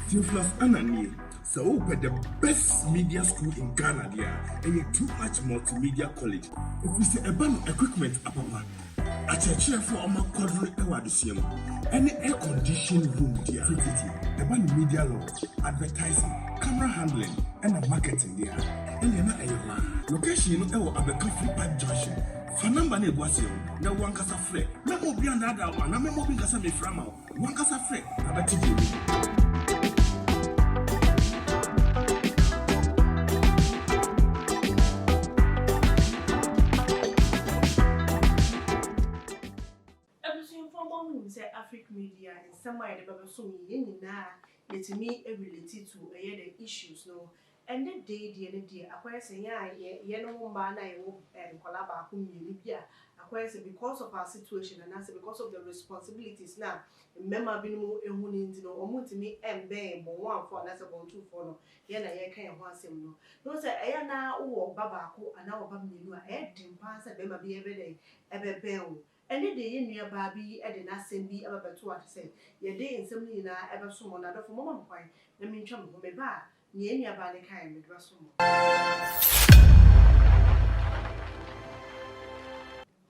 Theophilus Anani, so the best media school in Ghana there, and a too much multimedia college. If we say about equipment, apapa, a church for our quadruple ewadisium, any air conditioned room there, about media law, advertising, camera handling, and marketing there, and then a location of Abeka Flipper Junction. Fanamba ne boasio na wankasa frɛ na obi andada wa na memo bi kasa me frama wankasa frɛ abati bi everything from one say African media and somewhere the baba so me nyina let me related to the issues no and the day acquire say yeah no man na collab acquire say because of our situation and I say because of the responsibilities now remember been more ehunu nti no omo ntimi embe bon one for na say bon two for no ye na ye kan ye ho asem no say eya na wo baba ko ana wo baba mienu a e dem pa say be ma be ebe ben o ene de ye nua ba bi e de na asem bi ababeto at say ye de nsem ni na ebe so mo na do for mama mkwan na mi ntwa mo me ba ni enya ba ne kan me do so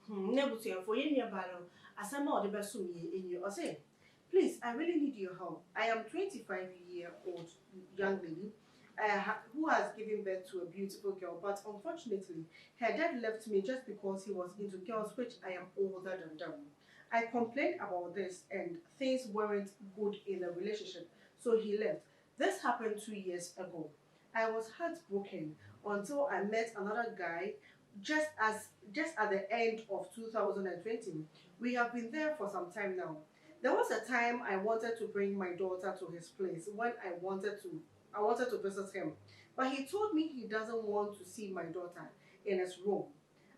mo nebutia for ye nua ba no asema o de be so ye enyi o say please I really need your help. I am 25-year-old young lady who has given birth to a beautiful girl, but unfortunately her dad left me just because he was into girls, which I am older than them. I complained about this and things weren't good in the relationship, so he left. This happened 2 years ago. I was heartbroken until I met another guy just at the end of 2020. We have been there for some time now. There was a time I wanted to bring my daughter to his place when I wanted to visit him, but he told me he doesn't want to see my daughter in his room.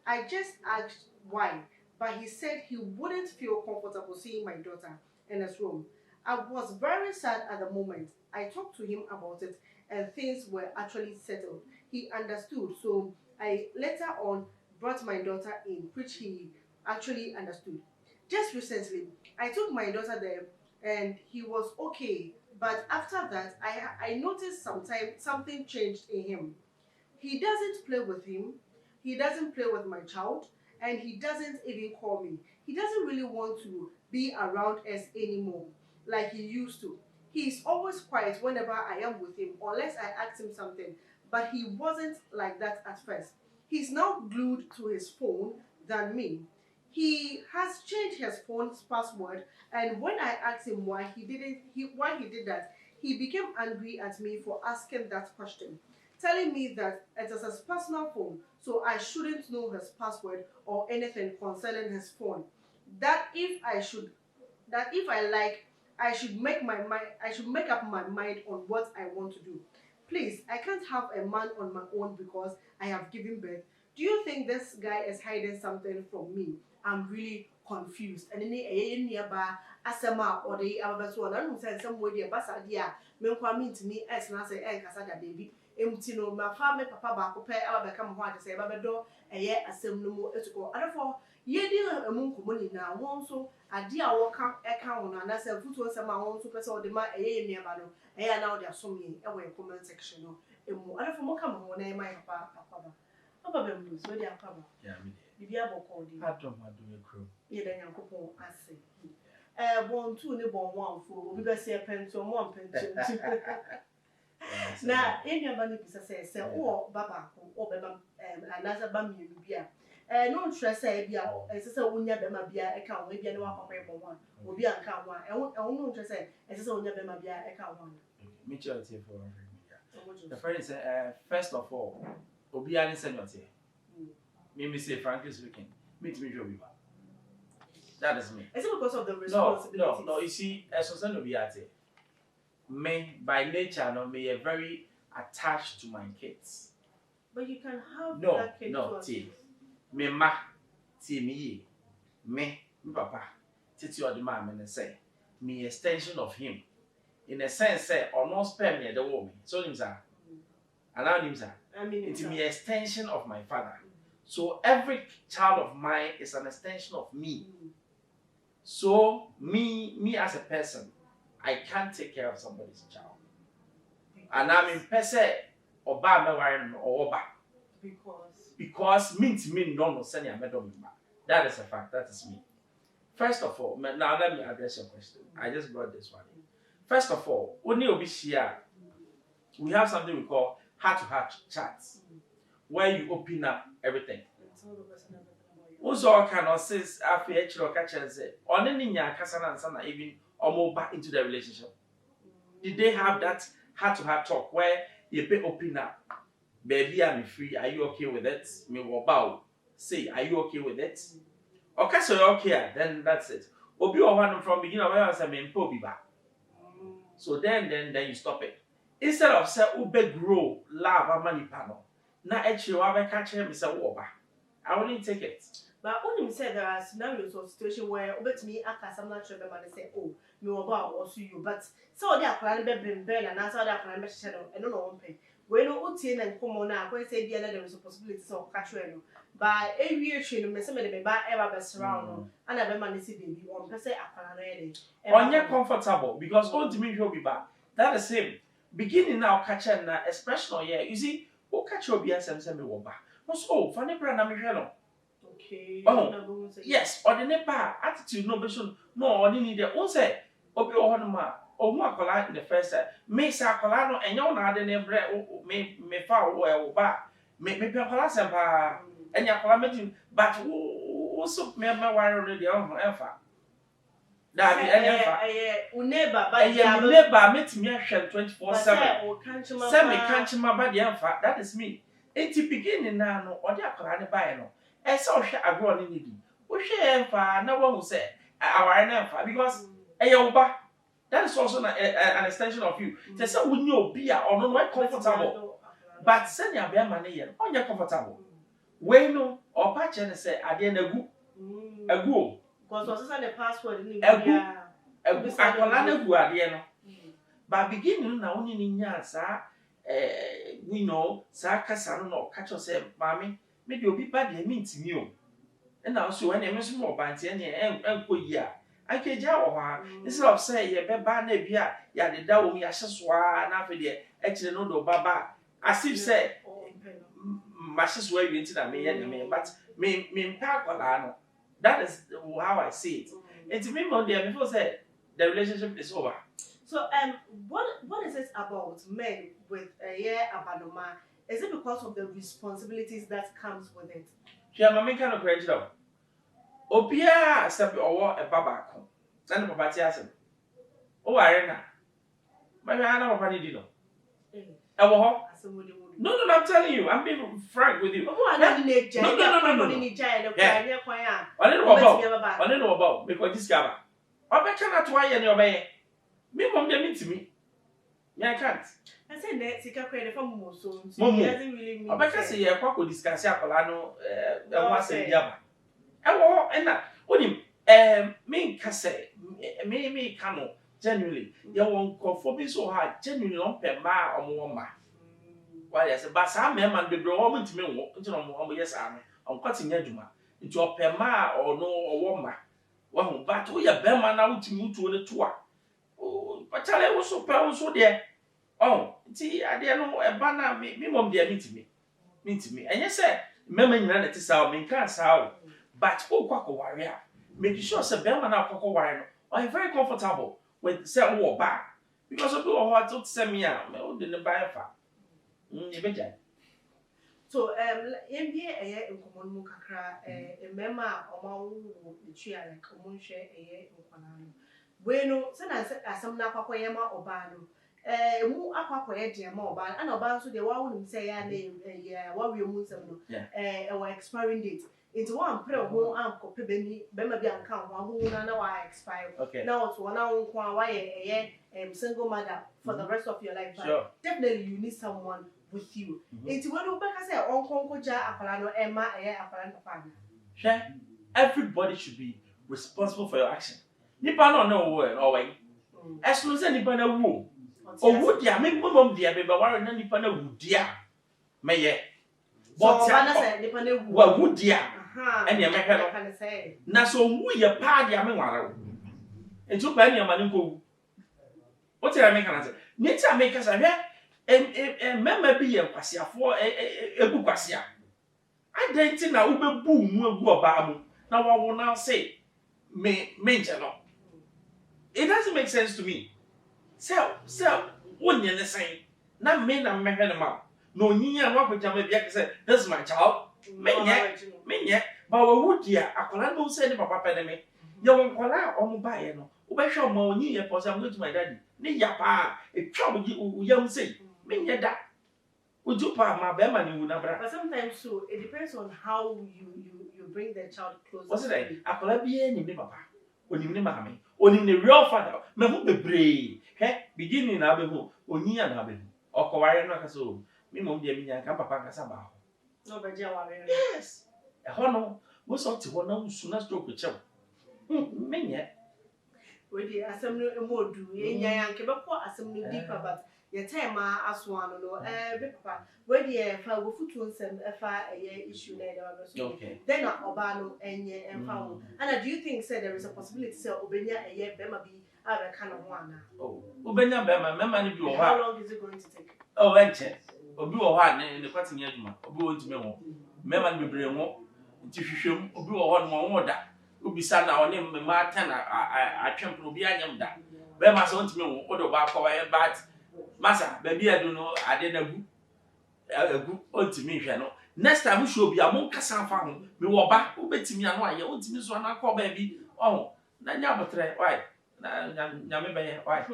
I just asked why, but he said he wouldn't feel comfortable seeing my daughter in his room. I was very sad at the moment. I talked to him about it and things were actually settled. He understood, so I later on brought my daughter in, which he actually understood. Just recently, I took my daughter there and he was okay. But after that, I noticed something changed in him. He doesn't play with him. He doesn't play with my child. And he doesn't even call me. He doesn't really want to be around us anymore like he used to. He's always quiet whenever I am with him unless I ask him something. But he wasn't like that at first. He's now glued to his phone than me. He has changed his phone's password, and when I asked him why he did that, he became angry at me for asking that question, telling me that it is his personal phone, so I shouldn't know his password or anything concerning his phone. That if I like, I should make up my mind on what I want to do. Please, I can't have a man on my own because I have given birth. Do you think this guy is hiding something from me? I'm really confused. And then nearby asema or the abaso and I don't say some way the basadia, men coming to me as na say Casada baby. Empty no my family papa back pair become what to say babado a year asem no more ethical. And therefore, ye deal among money now one so a dear walk account and I said foot was a man super so the man a year near bano. A now they are so me away comment section. And for more come on my papa. Papa Bamboo, so they are papa. Yeah, if you have a call, I don't want to do a crew. Yeah, then you're coupon, I say. Born two, nibble one for we say a pension, one pension. Now, in your money, say, oh, Baba, or Baba, another bammy, beer. No stress, say, beer, as a wonya bema beer, account, maybe I know one, will be a count one. I won't just say, as a wonya bema beer, account one. Maturity for the friend is first of all. Obiani seniority. Me say frankly speaking, meet me job. That is me. Is it because of the responsibilities? No. You see, as a son of Biate, me by nature, no, me are very attached to my kids. But you can have that kid. No, me ma, me papa, titi or the man, and say, me extension of him. In a sense, say, or no spare me the woman. So him sir. Allow him sir. I mean, it's an extension of my father. So every child of mine is an extension of me. So me as a person, I can't take care of somebody's child. And I mean, per se, or bar me wearing or bar. Because mean no send your medal. That is a fact. That is me. First of all, now let me address your question. I just brought this one in. First of all, only Obishia, we have something we call heart-to-heart chats, where you open up everything. Also, cannot say after or catch and say, on any Kasana and Sana even or more back into the relationship. Did they have that heart-to-heart talk where you pay open up? Baby, I'm free. Are you okay with it? Me will bow. Say, are you okay with it? Okay, so you're okay, then that's it. Obi or one from beginning of I mean, Pobi back. So then you stop it. Instead of say ube grow love money panel. Now actually I catch him say over. I wouldn't take it. But only said there are scenarios or situations where over to me I some natural man say, oh, you about or see you. But so they are planning to bring and that's how they are planning to shadow and no one pay. When you tin and come on now, when say there is a possibility of catch you. But every year train me somebody may buy ever best around and I man see baby on per se a on you're comfortable because all to me will be back. That is same. Beginning now catching now expression yeah. You see, who catch your BSM send me over. Oh, funny brand I'm hello. Okay. Oh, yes, or the nepa attitude no vision no only need the own say obi ohonma o mu akola in the first time me sa akola no enyo na ade ne bre me fa wo ba me akola sempa enya akola meji but wo so me worry dey on efa da bi enya fa uneba ba dia uneba metimi ahwe 24/7 say me kanchima ba dey efa that is me enti beginning na no odi akola ne bae no esa ohwe agro ne nidi wo hwe efa na wo hu say aware na efa because eyoba that is also an extension of you. They say when you be or no comfortable, but send your bear money here. On you're comfortable. When no or patch and say I didn't a go. Because also the password in a go. I call an go at the end. But beginning now only in yasa, we know Sakasan or catch yourself, mammy. Maybe you'll be bad, you mean to you. And also when you miss more banty and go yeah. I can tell her instead of saying, "Ye be bad, nebia, ya the down me as swa na for the actually no do baba." As if say, "Mashes where you into that me, but me pakolano." That is how I see it. And to me, Monday before said the relationship is over. So what is it about men with a year abandonment? Is it because of the responsibilities that comes with it? Yeah, my main kind of credit. Obia step or a babako. Send papa tiasem. Oh, arena. My papa did no. No, I'm telling you, I'm being frank with you. No. I don't know about because this guy. I bet cannot try any obey. Me mom mean to me. Yeah, I can't. I said that Sika credit from Moso. Doesn't really mean. I bet say yeah, Quaco discuss Yacolano once a year. And that when me say me cano genuinely you won't go for me so hard genuinely on per ma or more. Why yes, but some men and the woman to me yes I'm cutting Yajuma into a per ma or no or woman. Well, but we are Berman out to move to the tour. Oh, but tell you also pounds so there. Oh, see, I didn't know a banner me mom dear mean to me. And yes, sir, memory ran at this hour, me can't sound. But oh, Quaco warrior, making sure say Berman now Quaco warrior are very comfortable with say war back because of what to send me out. Me didn't buy a fa. So NBA in common mukakra mema omawu the tree like common share in kwanano. Bueno, sana asamna kwakwa yema obano. Mu akwakwa ye de ma obano and obano so de wa wonu say ya na wa we mu nsem no. Our expiring date. Into one pre ho anko pe beni bema bi anka ho ahu na wa expire. Now to na won kwa wa ye single mother for the rest of your life. Sure. Definitely you need someone with you. It's when you back say on ja akwala no emma akwala papa. Sure. Everybody should be responsible for your action. Nipa no know word or way. As soon as nipa na wu. O wu dia me mom dia be worry na nipa na wu dia. Me ye. But say nipa na wu. Wa wu dia. And ya me hello. Na so wu ye pa dia me ware. Enti o ba ni amane ko wu. What tell me can say? Nature make us Mema bi ye kwasiafo ebu kwasia. Adenti na ubebu mu egu oba mu na wawo na say me nje no. It doesn't make sense to me. So wonye ne sen na me na mehwe ne ma. No nyinya no akwaja ma bia say this is my child. Menye ba wo wudia akola no say ne papa pede me. Ye won kola o mu ba ye no. Ubehwe o ma onyi ye pose am go to my daddy. Ne ya pa e twa wo yam say menye da. Ujupa ma be ma ni wu na bra. But sometimes so it depends on how you bring the child closer. What's it? Akola bi ni ne papa. Onim ne maame. Onim ne real father. Me hu bebre. Beginning na be hu. Onyi ya na be hu. Okoware no akaso. Me mom dia mi nya ka papa nkasa ba ho. No be je wa be. Yes. E ho no. Wo so ti ho na usu na stroke chew. Menye. We di asem no emodu. Ye nya ya nke be ko asem no deeper but your time aso ano no be papa. We di fa go futu nsem e fa eye issue na e da ba so. Okay. Then oba no enye emfa wo. And do you think say there is a possibility say obenya eye be ma bi abeka no ho ana? Oh. Ubenya be ma mema ni bi wo ha. How long is it going to take? Oh, enche. Obi wo ha ne kwatinya adwuma. Obi wo ntime ho. Mema ni bebre ho. Nti hwehwem obi wo ho no wo da. Ubisa na one mema ata na atwempro obi anyam da. Be ma so ntime ho. Odo ba kwa but masa baby adu no ade na gu. Egu ontimi hwe no. Next time show bi amon kasa fa ho. Me wo ba obetimi anu aye ontimi so na akọ ba bi. Oh, na nya botre. Why? Na nyame be why?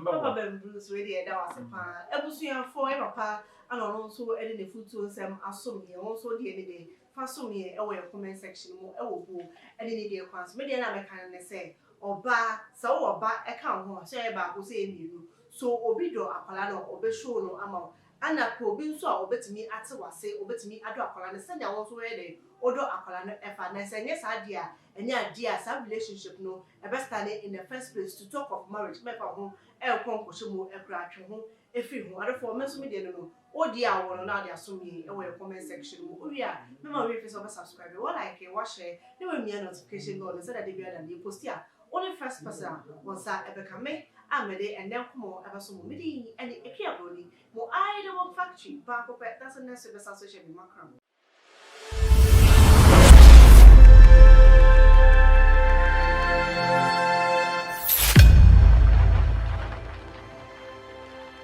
Papa Ben Bruce really da was pa. Ebusuafo e papa ana no so e de futu nsem asom ye won so de ni de fa som ye e wo comment section mu e wo bo e de ni de kwan so me de na me kan ne say oba so oba e kan ho so e ba ko say emiru so obi do akwala no obe show no ama ana ko obi nso a obetimi ate wase obetimi ado akwala ne senya won so ye de odo akwala no e fa na senye sa dia enya dia sa relationship no e be start in the first place to talk of marriage me fa ho e kon ko shemu e kra atwe ho e fi ho adefo me so me de no o dia wo no na dia so mi e wo comment section mu o ria me ma we fi so subscribe what like e wa share ne we mi notification go no so that they be and dey post ya only first person was that e be kame amede and then come eba so mu me di and e kia boni mo I the one factory ba ko pe that's a necessary social media macro